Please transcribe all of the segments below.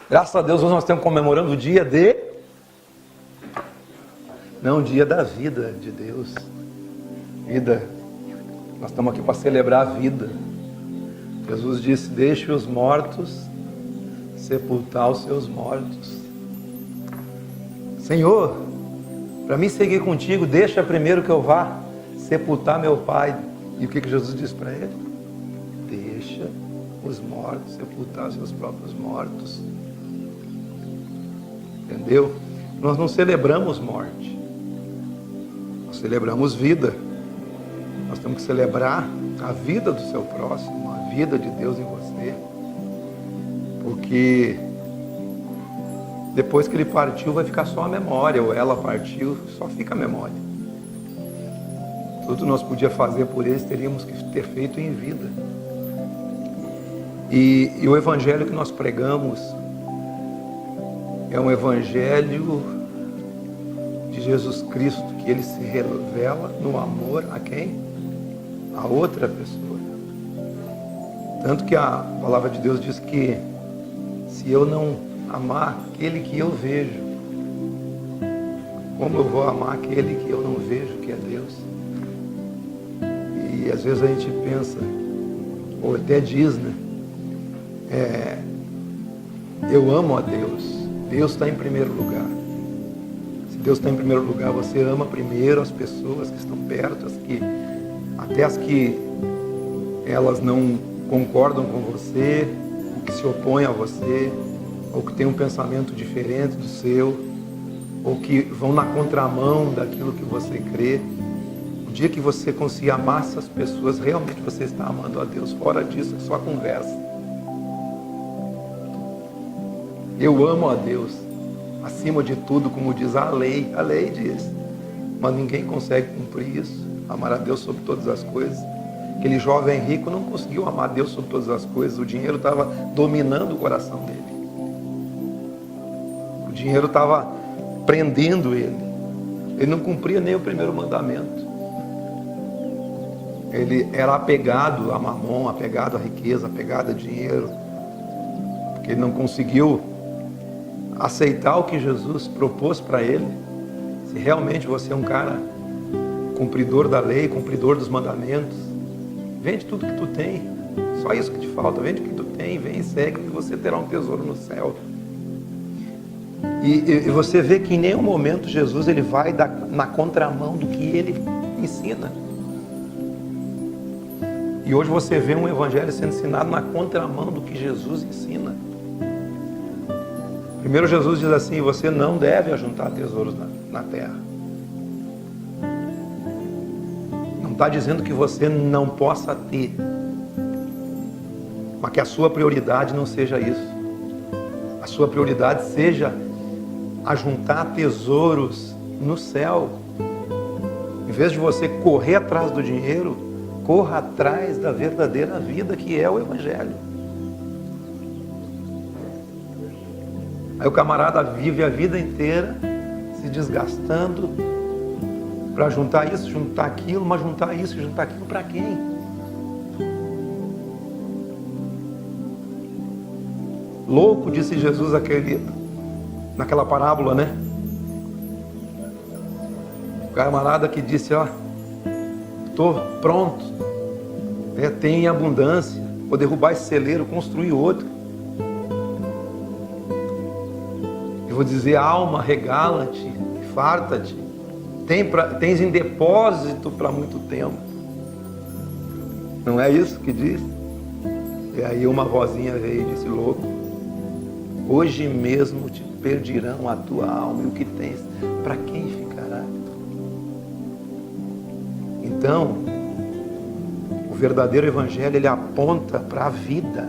Graças a Deus hoje nós estamos comemorando o dia Não, o dia da vida de Deus. Vida. Nós estamos aqui para celebrar a vida. Jesus disse: deixe os mortos sepultar os seus mortos. Senhor, para mim seguir contigo, deixa primeiro que eu vá sepultar meu pai. E o que Jesus disse para ele? Deixa os mortos sepultar seus próprios mortos. Entendeu? Nós não celebramos morte, nós celebramos vida. Nós temos que celebrar a vida do seu próximo, a vida de Deus em você, porque depois que ele partiu vai ficar só a memória, ou ela partiu, só fica a memória. Tudo que nós podíamos fazer por eles teríamos que ter feito em vida. E o evangelho que nós pregamos é um evangelho de Jesus Cristo, que ele se revela no amor a quem? A outra pessoa. Tanto que a palavra de Deus diz que se eu não amar aquele que eu vejo, como eu vou amar aquele que eu não vejo, que é Deus? E às vezes a gente pensa, ou até diz, né? Eu amo a Deus. Deus está em primeiro lugar. Se Deus está em primeiro lugar, você ama primeiro as pessoas que estão perto, até as que elas não concordam com você, ou que se opõem a você, ou que têm um pensamento diferente do seu, ou que vão na contramão daquilo que você crê. O dia que você conseguir amar essas pessoas, realmente você está amando a Deus. Fora disso, é só conversa. Eu amo a Deus, acima de tudo, como diz a lei diz, mas ninguém consegue cumprir isso, amar a Deus sobre todas as coisas. Aquele jovem rico não conseguiu amar a Deus sobre todas as coisas, o dinheiro estava dominando o coração dele, o dinheiro estava prendendo ele não cumpria nem o primeiro mandamento, ele era apegado a mamon, apegado à riqueza, apegado a dinheiro, porque ele não conseguiu aceitar o que Jesus propôs para ele. Se realmente você é um cara cumpridor da lei, cumpridor dos mandamentos, vende tudo que tu tem, só isso que te falta, vende o que tu tem, vem e segue, que você terá um tesouro no céu. E você vê que em nenhum momento Jesus ele vai na contramão do que ele ensina. E hoje você vê um evangelho sendo ensinado na contramão do que Jesus ensina. Primeiro Jesus diz assim: você não deve ajuntar tesouros na terra. Não está dizendo que você não possa ter, mas que a sua prioridade não seja isso. A sua prioridade seja ajuntar tesouros no céu. Em vez de você correr atrás do dinheiro, corra atrás da verdadeira vida, que é o evangelho. Aí o camarada vive a vida inteira se desgastando para juntar isso, juntar aquilo, mas juntar isso, juntar aquilo para quem? Louco, disse Jesus naquela parábola, né? O camarada que disse: ó, estou pronto, tem em abundância, vou derrubar esse celeiro, construir outro. Eu vou dizer: alma, regala-te, farta-te, tens em depósito para muito tempo. Não é isso que diz? E aí uma vozinha veio e disse: louco, hoje mesmo te perdirão a tua alma, e o que tens, para quem ficará? Então, o verdadeiro evangelho, ele aponta para a vida.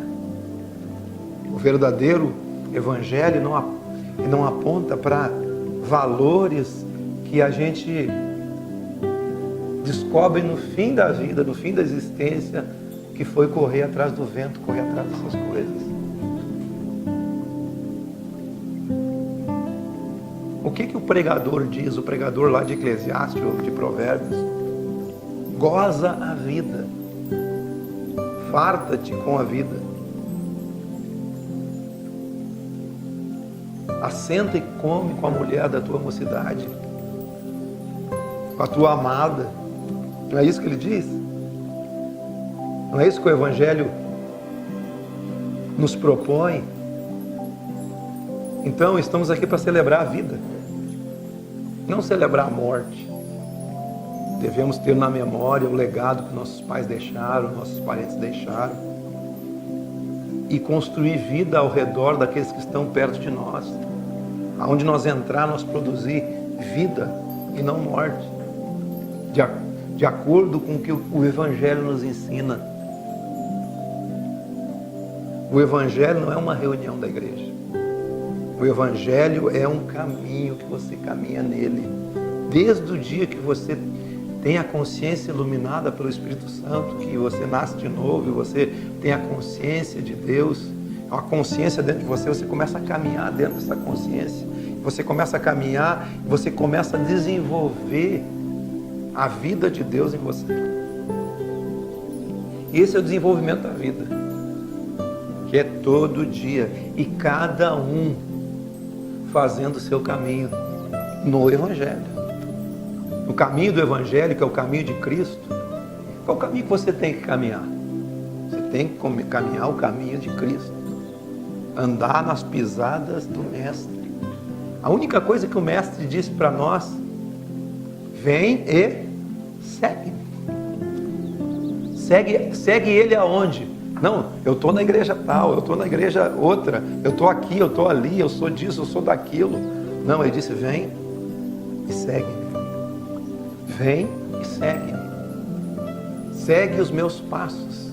O verdadeiro evangelho não aponta para valores que a gente descobre no fim da vida, no fim da existência, que foi correr atrás do vento, correr atrás dessas coisas. O que o pregador diz, o pregador lá de Eclesiastes ou de Provérbios? Goza a vida, farta-te com a vida. Assenta e come com a mulher da tua mocidade, com a tua amada. Não é isso que ele diz? Não é isso que o Evangelho nos propõe? Então, estamos aqui para celebrar a vida, não celebrar a morte. Devemos ter na memória o legado que nossos pais deixaram, nossos parentes deixaram, e construir vida ao redor daqueles que estão perto de nós. Aonde nós entrar, nós produzir vida e não morte, de acordo com o que o Evangelho nos ensina. O Evangelho não é uma reunião da igreja. O Evangelho é um caminho que você caminha nele. Desde o dia que você tem a consciência iluminada pelo Espírito Santo, que você nasce de novo e você tem a consciência de Deus, a consciência dentro de você, você começa a caminhar dentro dessa consciência. Você começa a caminhar, você começa a desenvolver a vida de Deus em você. Esse é o desenvolvimento da vida, que é todo dia, e cada um fazendo o seu caminho no Evangelho. No caminho do Evangelho, que é o caminho de Cristo. Qual o caminho que você tem que caminhar? Você tem que caminhar o caminho de Cristo. Andar nas pisadas do Mestre. A única coisa que o Mestre disse para nós: vem e segue. Segue ele aonde? Não, eu estou na igreja tal, eu estou na igreja outra, eu estou aqui, eu estou ali, eu sou disso, eu sou daquilo. Não, ele disse: vem e segue-me. Vem e segue-me. Segue os meus passos.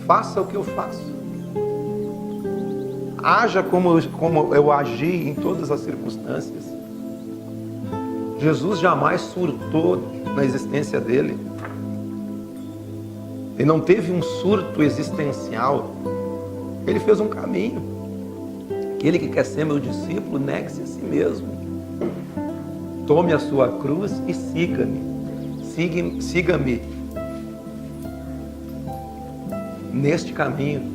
Faça o que eu faço. Haja como eu agi em todas as circunstâncias. Jesus jamais surtou na existência dele. Ele não teve um surto existencial. Ele fez um caminho. Aquele que quer ser meu discípulo, negue-se a si mesmo. Tome a sua cruz e siga-me. Siga-me neste caminho.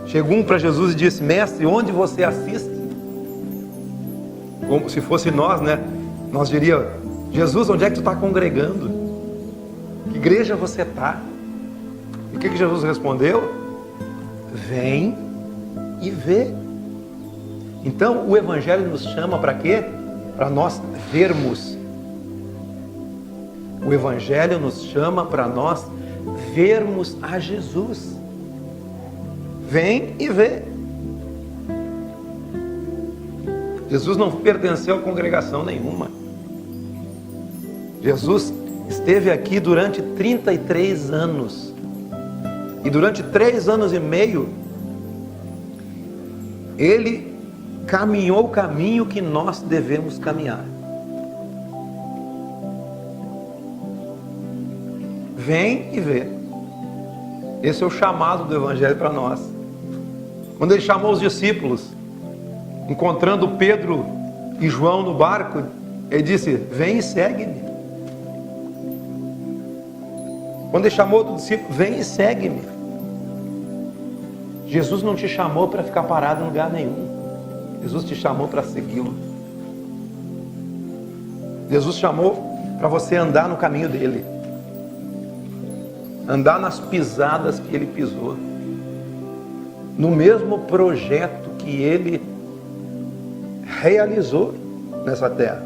Chegou um para Jesus e disse: mestre, onde você assiste? Como se fosse nós, né? Nós diríamos: Jesus, onde é que tu está congregando? Que igreja você está? E o que Jesus respondeu? Vem e vê. Então o Evangelho nos chama para quê? Para nós vermos. O Evangelho nos chama para nós vermos a Jesus. Vem e vê. Jesus não pertenceu a congregação nenhuma. Jesus esteve aqui durante 33 anos. E durante 3 anos e meio, ele caminhou o caminho que nós devemos caminhar. Vem e vê. Esse é o chamado do Evangelho para nós. Quando ele chamou os discípulos, encontrando Pedro e João no barco, ele disse: vem e segue-me. Quando ele chamou o discípulo: vem e segue-me. Jesus não te chamou para ficar parado em lugar nenhum. Jesus te chamou para segui-lo. Jesus chamou para você andar no caminho dele. Andar nas pisadas que ele pisou. No mesmo projeto que ele realizou nessa terra.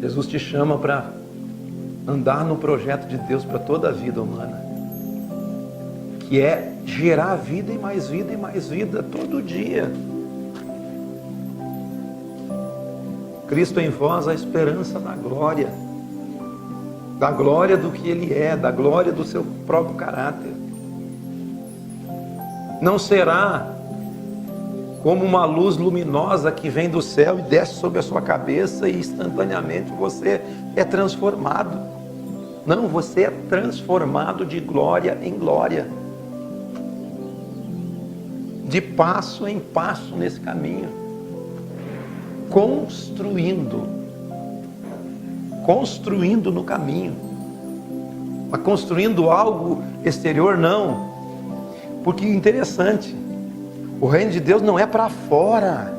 Jesus te chama para andar no projeto de Deus para toda a vida humana, que é gerar vida e mais vida e mais vida todo dia. Cristo em vós, a esperança da glória do que Ele é, da glória do seu próprio caráter. Não será como uma luz luminosa que vem do céu e desce sobre a sua cabeça e instantaneamente você é transformado. Não, você é transformado de glória em glória. De passo em passo nesse caminho. Construindo no caminho. Mas construindo algo exterior, não. Porque interessante, O reino de Deus não é para fora.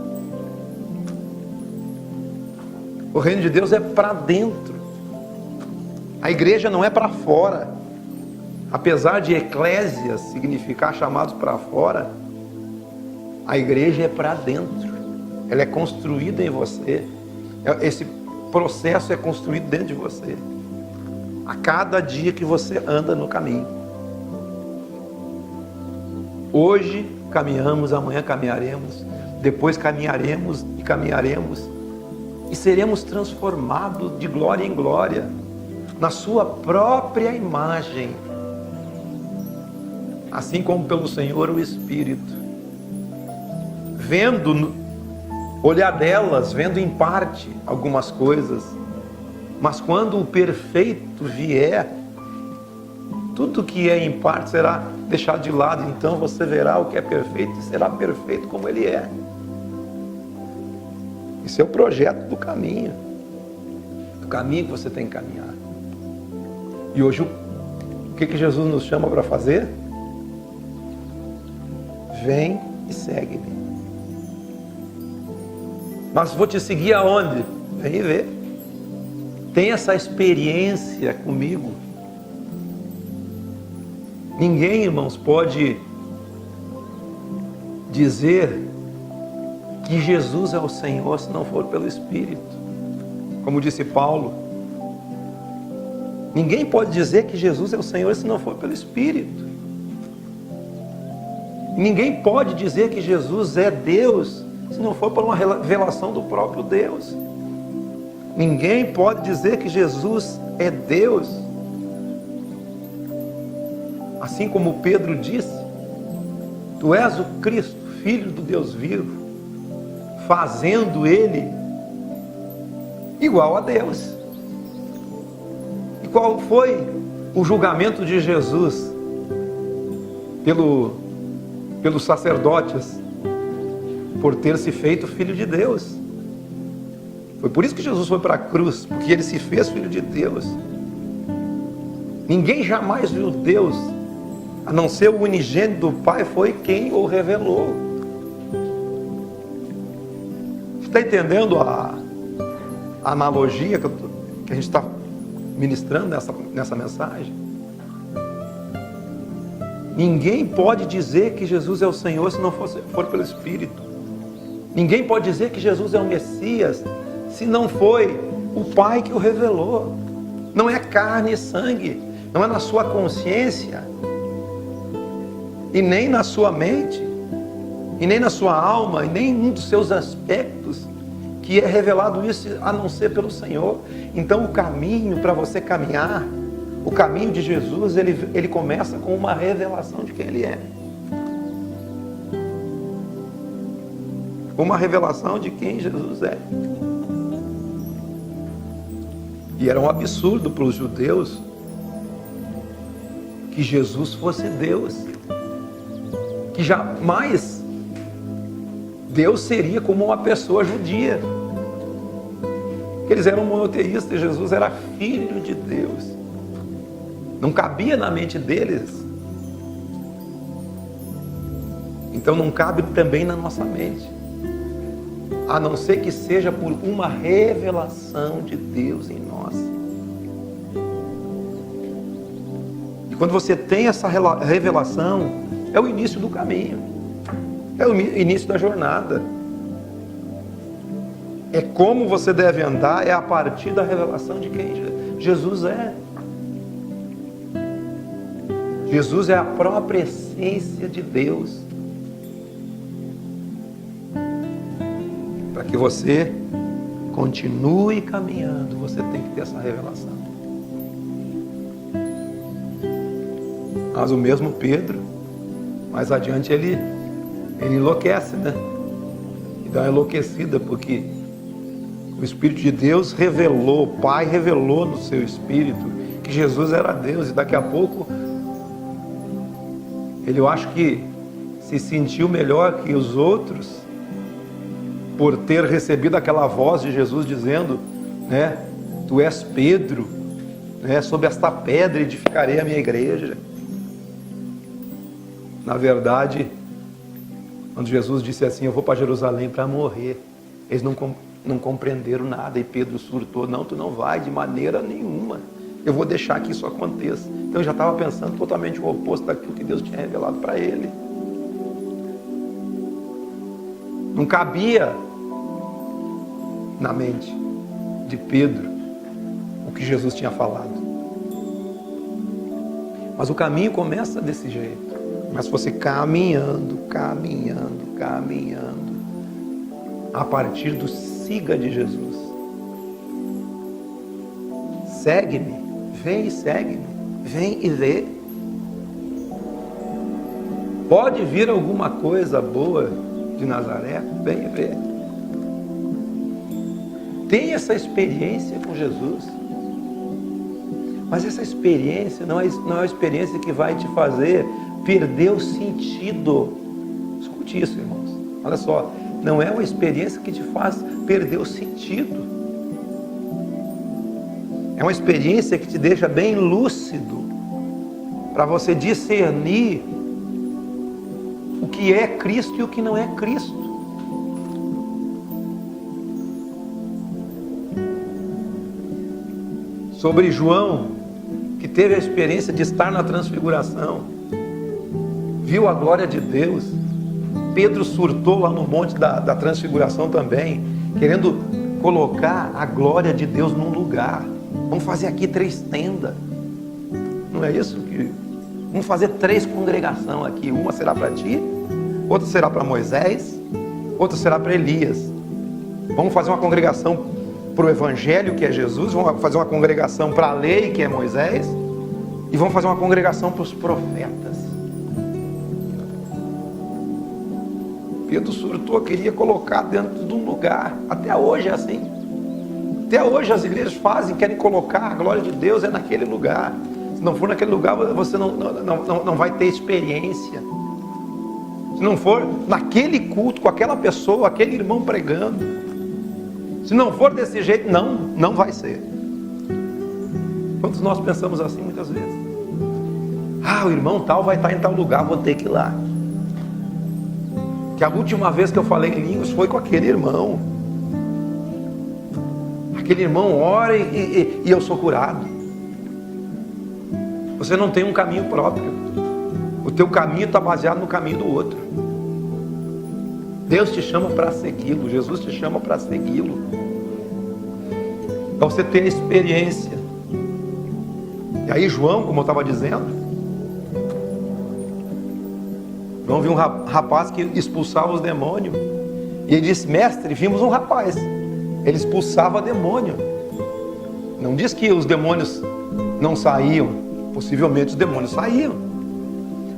O reino de Deus é para dentro. A igreja não é para fora. Apesar de eclésias significar chamados para fora, a igreja é para dentro. Ela é construída em você. Esse processo é construído dentro de você. A cada dia que você anda no caminho. Hoje caminhamos, amanhã caminharemos, depois caminharemos e caminharemos. E seremos transformados de glória em glória, na sua própria imagem. Assim como pelo Senhor o Espírito. Vendo, olhar delas, vendo em parte algumas coisas. Mas quando o perfeito vier, tudo que é em parte será deixado de lado. Então você verá o que é perfeito e será perfeito como ele é. Esse é o projeto do caminho. Do caminho que você tem que caminhar. E hoje o que Jesus nos chama para fazer? Vem e segue-me. Mas vou te seguir aonde? Vem e vê. Tem essa experiência comigo. Ninguém, irmãos, pode dizer que Jesus é o Senhor se não for pelo Espírito. Como disse Paulo, ninguém pode dizer que Jesus é o Senhor se não for pelo Espírito. Ninguém pode dizer que Jesus é Deus se não for por uma revelação do próprio Deus. Ninguém pode dizer que Jesus é Deus. Assim como Pedro disse, tu és o Cristo, Filho do Deus vivo, fazendo ele igual a Deus. E qual foi o julgamento de Jesus pelos sacerdotes por ter se feito filho de Deus? Foi por isso que Jesus foi para a cruz, porque ele se fez filho de Deus. Ninguém jamais viu Deus, a não ser o unigênito do Pai, foi quem o revelou. Você está entendendo a analogia que a gente está ministrando nessa mensagem? Ninguém pode dizer que Jesus é o Senhor se não for pelo Espírito. Ninguém pode dizer que Jesus é o Messias se não foi o Pai que o revelou. Não é carne e sangue, não é na sua consciência, e nem na sua mente, e nem na sua alma, e nem em um dos seus aspectos, que é revelado isso a não ser pelo Senhor. Então o caminho para você caminhar, o caminho de Jesus, ele começa com uma revelação de quem Ele é. Uma revelação de quem Jesus é. E era um absurdo para os judeus que Jesus fosse Deus. Que jamais Deus seria como uma pessoa judia. Eles eram monoteístas e Jesus era filho de Deus. Não cabia na mente deles. Então não cabe também na nossa mente. A não ser que seja por uma revelação de Deus em nós. E quando você tem essa revelação, é o início do caminho. É o início da jornada. É como você deve andar, é a partir da revelação de quem Jesus é. Jesus é a própria essência de Deus. Para que você continue caminhando, você tem que ter essa revelação. Mas o mesmo Pedro, mais adiante ele enlouquece, né? E dá uma enlouquecida, porque o Espírito de Deus revelou, o Pai revelou no seu Espírito que Jesus era Deus. E daqui a pouco, eu acho que se sentiu melhor que os outros, por ter recebido aquela voz de Jesus dizendo, né, tu és Pedro, né, sobre esta pedra edificarei a minha igreja. Na verdade, Quando Jesus disse assim, eu vou para Jerusalém para morrer, eles não compreenderam nada, e Pedro surtou, não, tu não vai de maneira nenhuma, eu vou deixar que isso aconteça. Então eu já estava pensando totalmente o oposto daquilo que Deus tinha revelado para ele. Não cabia na mente de Pedro o que Jesus tinha falado. Mas o caminho começa desse jeito. Mas você caminhando, a partir do siga de Jesus. Segue-me, vem e segue-me, vem e vê. Pode vir alguma coisa boa de Nazaré? Vem e vê. Tem essa experiência com Jesus. Mas essa experiência não é uma experiência que vai te fazer perder o sentido. Escute isso, irmãos. Olha só, não é uma experiência que te faz perder o sentido. É uma experiência que te deixa bem lúcido, para você discernir o que é Cristo e o que não é Cristo. Sobre João, que teve a experiência de estar na transfiguração, viu a glória de Deus. Pedro surtou lá no monte da transfiguração também, querendo colocar a glória de Deus num lugar. Vamos fazer aqui 3 tendas. Não é isso? Vamos fazer 3 congregações aqui. Uma será para ti, outra será para Moisés, outra será para Elias. Vamos fazer uma congregação para o Evangelho, que é Jesus, vamos fazer uma congregação para a lei, que é Moisés, e vamos fazer uma congregação para os profetas. Pedro surtou, queria colocar dentro de um lugar. Até hoje é assim. Até hoje as igrejas querem colocar a glória de Deus é naquele lugar. Se não for naquele lugar, você não vai ter experiência. Se não for naquele culto, com aquela pessoa, aquele irmão pregando, se não for desse jeito, não vai ser. Quantos nós pensamos assim muitas vezes? O irmão tal vai estar em tal lugar, vou ter que ir lá. Que a última vez que eu falei em línguas foi com aquele irmão. Aquele irmão ora e eu sou curado. Você não tem um caminho próprio. O teu caminho está baseado no caminho do outro. Deus te chama para segui-lo, Jesus te chama para segui-lo. Para você ter experiência. E aí João, como eu estava dizendo, João viu um rapaz que expulsava os demônios. E ele disse, mestre, vimos um rapaz. Ele expulsava demônio. Não diz que os demônios não saíam. Possivelmente os demônios saíam.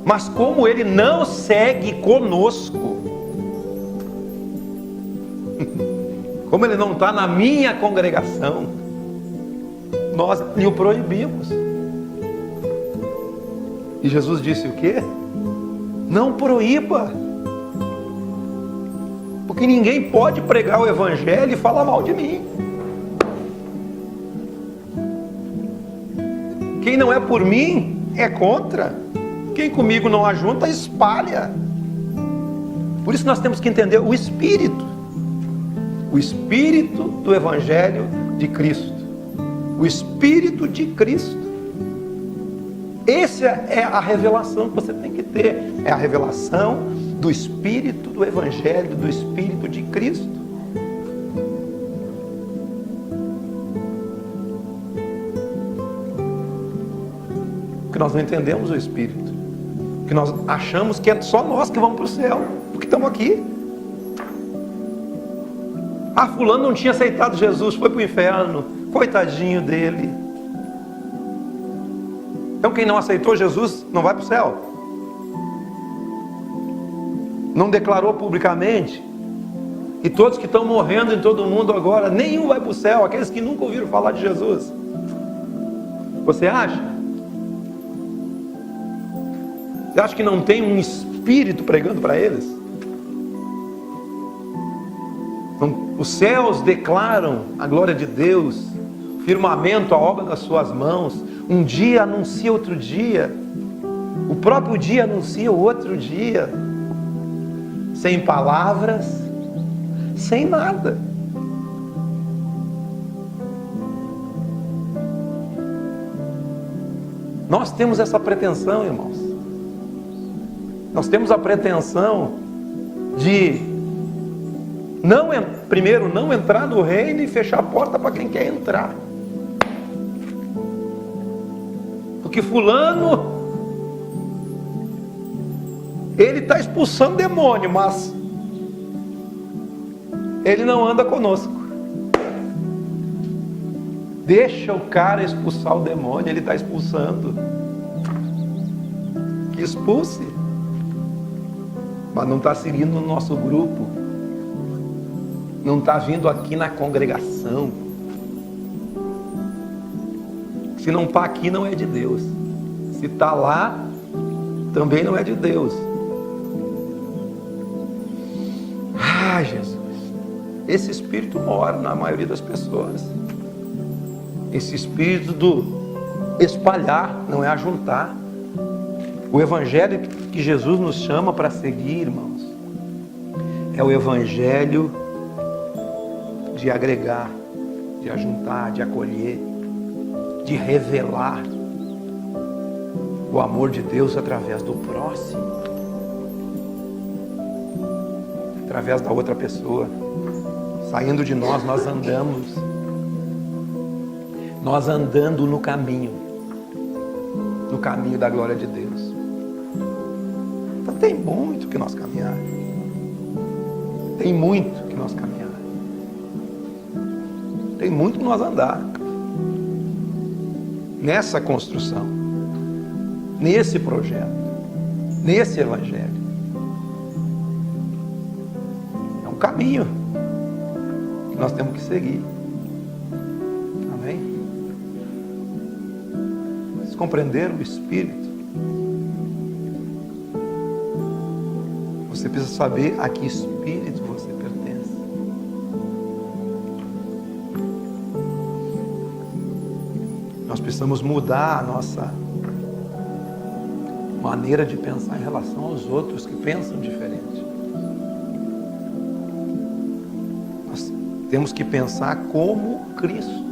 Mas como ele não segue conosco, como ele não está na minha congregação, nós lhe o proibimos. E Jesus disse o quê? Não proíba. Porque ninguém pode pregar o Evangelho e falar mal de mim. Quem não é por mim, é contra. Quem comigo não ajunta, espalha. Por isso nós temos que entender o Espírito. O Espírito do Evangelho de Cristo. O Espírito de Cristo. Essa é a revelação que você tem que ter. É a revelação do Espírito do Evangelho, do Espírito de Cristo. Porque nós não entendemos o Espírito. Porque nós achamos que é só nós que vamos para o céu. Porque estamos aqui. Fulano não tinha aceitado Jesus, foi para o inferno. Coitadinho dele. Então quem não aceitou Jesus não vai para o céu. Não declarou publicamente. E todos que estão morrendo em todo mundo agora, nenhum vai para o céu. Aqueles que nunca ouviram falar de Jesus. Você acha? Você acha que não tem um Espírito pregando para eles? Então, os céus declaram a glória de Deus, o firmamento, a obra das suas mãos. Um dia anuncia outro dia, o próprio dia anuncia o outro dia. sem palavras, sem nada. Nós temos essa pretensão, irmãos. Nós temos a pretensão de primeiro não entrar no reino e fechar a porta para quem quer entrar. Porque fulano, ele está expulsando demônio, mas ele não anda conosco. Deixa o cara expulsar o demônio, ele está expulsando. Que expulse. Mas não está seguindo no nosso grupo. Não está vindo aqui na congregação. Se não está aqui, não é de Deus. Se está lá, também não é de Deus. Ah, Jesus. Esse espírito mora na maioria das pessoas. Esse espírito do espalhar, não é ajuntar. O evangelho que Jesus nos chama para seguir, irmãos, é o evangelho de agregar, de ajuntar, de acolher, de revelar o amor de Deus através do próximo, através da outra pessoa. Saindo de nós, nós andando no caminho da glória de Deus. Então tem muito que nós caminhar. Tem muito que nós caminhar. Tem muito que nós andar. Nessa construção. Nesse projeto. Nesse evangelho. É um caminho que nós temos que seguir. Amém? Vocês compreenderam o Espírito? Você precisa saber a que espírito você pertence. Nós precisamos mudar a nossa maneira de pensar em relação aos outros que pensam diferente. Nós temos que pensar como Cristo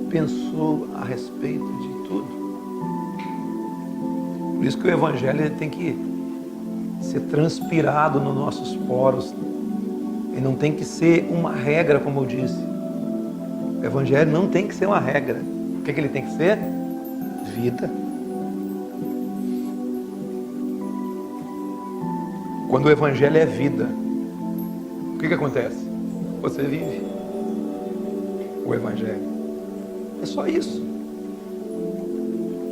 pensou a respeito de tudo. Por isso que o Evangelho ele tem que ser transpirado nos nossos poros. Ele não tem que ser uma regra, como eu disse. O Evangelho não tem que ser uma regra. O que ele tem que ser? Vida. Quando o Evangelho é vida, o que acontece? Você vive o Evangelho. É só isso.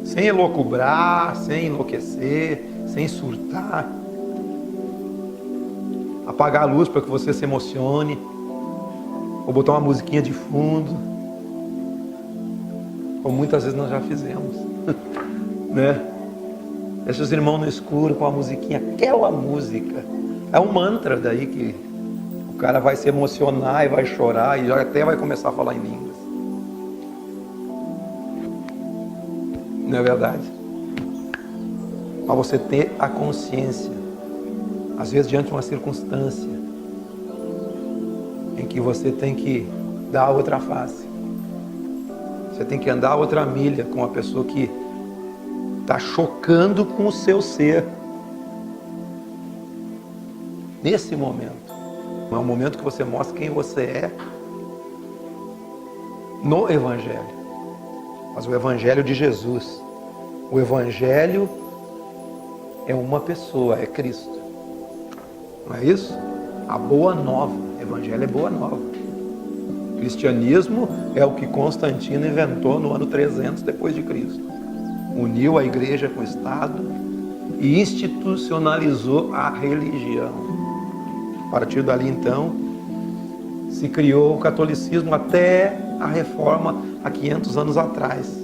Sem elocubrar, sem enlouquecer, sem surtar. Apagar a luz para que você se emocione. Ou botar uma musiquinha de fundo. Como muitas vezes nós já fizemos. Né? Deixa os irmãos no escuro com a musiquinha. Aquela música. É um mantra daí que o cara vai se emocionar e vai chorar e já até vai começar a falar em línguas. Não é verdade? Mas você ter a consciência, às vezes diante de uma circunstância em que você tem que dar outra face, você tem que andar outra milha com uma pessoa que está chocando com o seu ser. Nesse momento, é um momento que você mostra quem você é no Evangelho. Mas o Evangelho de Jesus, o Evangelho é uma pessoa, é Cristo. Não é isso? A boa nova, o Evangelho é boa nova. O cristianismo é o que Constantino inventou no ano 300 depois de Cristo. Uniu a igreja com o Estado e institucionalizou a religião. A partir dali, então, se criou o catolicismo até a reforma há 500 anos atrás.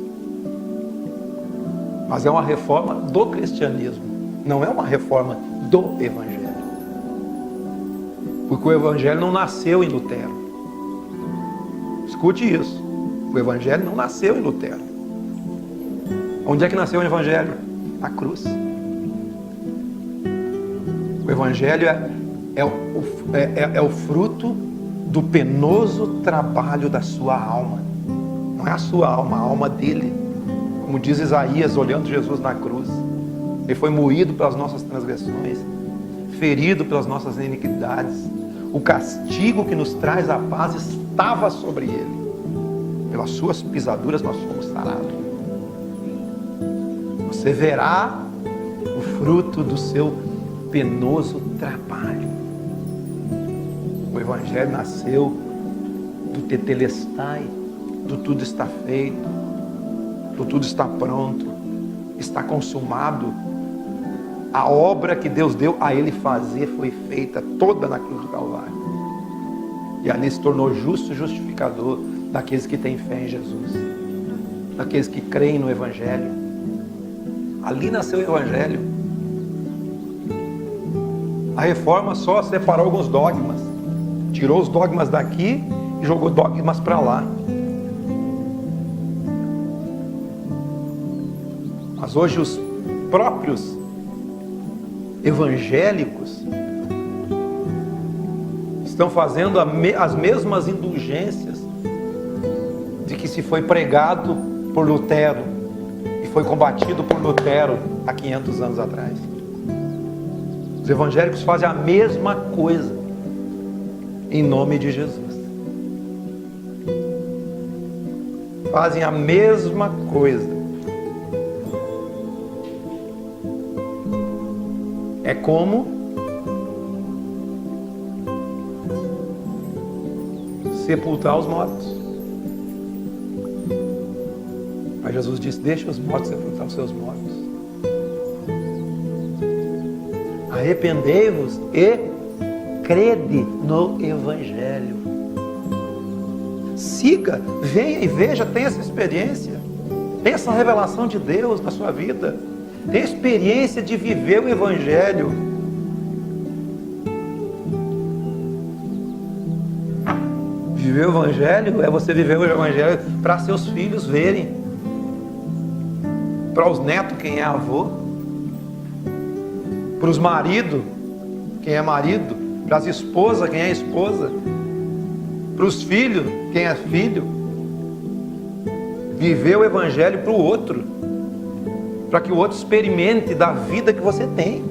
Mas é uma reforma do cristianismo, não é uma reforma do Evangelho. Porque o Evangelho não nasceu em Lutero. Escute isso. O Evangelho não nasceu em Lutero. Onde é que nasceu o Evangelho? Na cruz. O Evangelho é o fruto do penoso trabalho da sua alma. Não é a sua alma, a alma dele. Como diz Isaías, olhando Jesus na cruz. Ele foi moído pelas nossas transgressões, ferido pelas nossas iniquidades. O castigo que nos traz a paz estava sobre ele. Pelas suas pisaduras nós fomos sarados. Você verá o fruto do seu penoso trabalho. O Evangelho nasceu do tetelestai, do tudo está feito, do tudo está pronto, está consumado. A obra que Deus deu a ele fazer foi feita toda na cruz do Calvário. E ali se tornou justo e justificador daqueles que têm fé em Jesus, daqueles que creem no Evangelho. Ali nasceu o Evangelho. A reforma só separou alguns dogmas, tirou os dogmas daqui e jogou dogmas para lá. Mas hoje os próprios evangélicos estão fazendo as mesmas indulgências de que se foi pregado por Lutero e foi combatido por Lutero há 500 anos atrás. Os evangélicos fazem a mesma coisa em nome de Jesus. Fazem a mesma coisa. É como sepultar os mortos. Mas Jesus disse: deixa os mortos sepultar os seus mortos. Arrependei-vos e crede no Evangelho. Siga, venha e veja, tenha essa experiência, tenha essa revelação de Deus na sua vida, tenha a experiência de viver o Evangelho. Viver o Evangelho é você viver o Evangelho para seus filhos verem, para os netos quem é avô, para os maridos quem é marido, para as esposas quem é esposa, para os filhos quem é filho. Viver o Evangelho para o outro, para que o outro experimente da vida que você tem.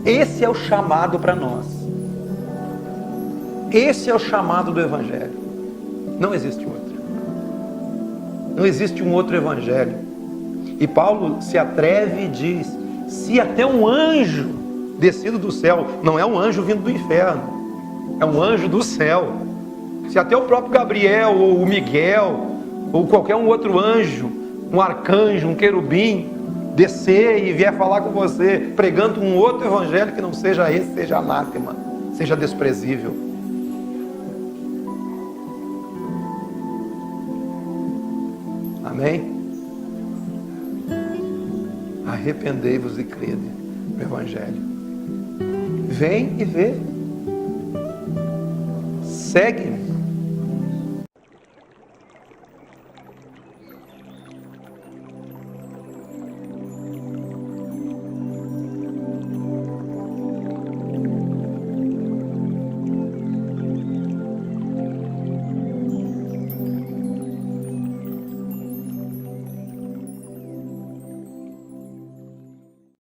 Esse é o chamado para nós. Esse é o chamado do Evangelho. Não existe outro. Não existe um outro Evangelho. E Paulo se atreve e diz: se até um anjo descido do céu, não é um anjo vindo do inferno, é um anjo do céu. Se até o próprio Gabriel, ou o Miguel, ou qualquer um outro anjo, um arcanjo, um querubim, descer e vier falar com você, pregando um outro evangelho que não seja esse, seja anátema, seja desprezível. Amém? Arrependei-vos e crede no Evangelho. Vem e vê. Segue-me.